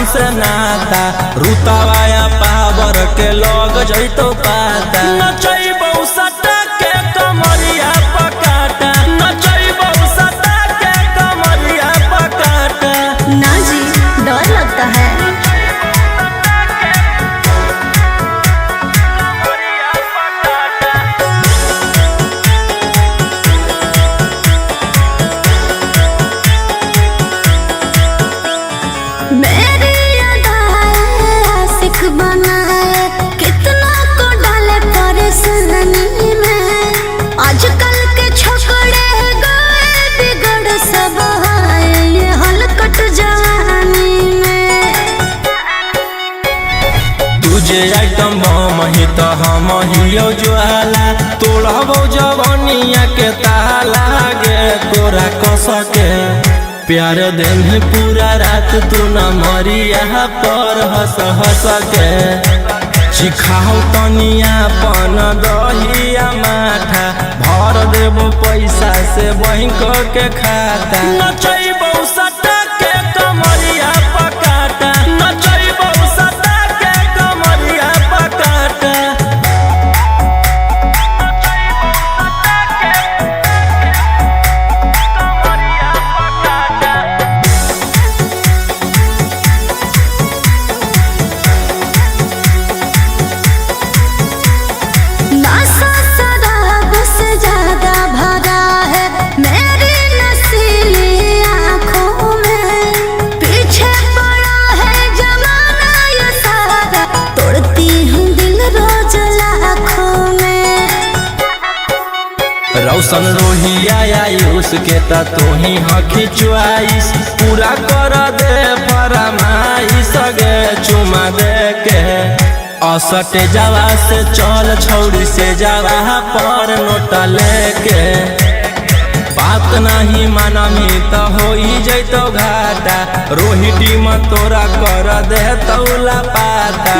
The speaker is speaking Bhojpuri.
हमसे नाता रुतवाया पावर के लग जैतो पाता नचैबौ सटा के कमरिया पकाटा नचैबौ सटा के कमरिया पकाटा। ना जी डर लगता है। मेरी आशिक बनाए कितना को डाले परेशानी में। आजकल के छोकरे गए बिगड़ सब है ये हलकट जवानी में। तुझे आइटम बम ही तो हम हियो ज्वाला तोड़बो जवानिया के ताला गे तोरा कस के प्यार दिन पूरा रात तू न मरिया पर हंस हंस के चिखाओ तनिया पन दहिया माठा भर देबो पैसा से बैंक के खाता नचैबौ सटा के कमरिया पकाटा नचैबौ सटा के कमरिया पकाटा। नशा शराब से ज्यादा भरा है मेरी नशीली आँखों में। पीछे पड़ा है जमाना ये सारा तोड़ती हूँ दिल रोज लाखों में। रौशन रोहिया आयुष के ता तू ही हकी च्वाइस पूरा कर दे फरमाइश गे चुमा दे के असटे जावा से चल छौड़ी से जावा पर नोट लेके बात नहीं मानमी तो हो जैतो घाटा रोहिटी में तोरा कर दे तौला पाता।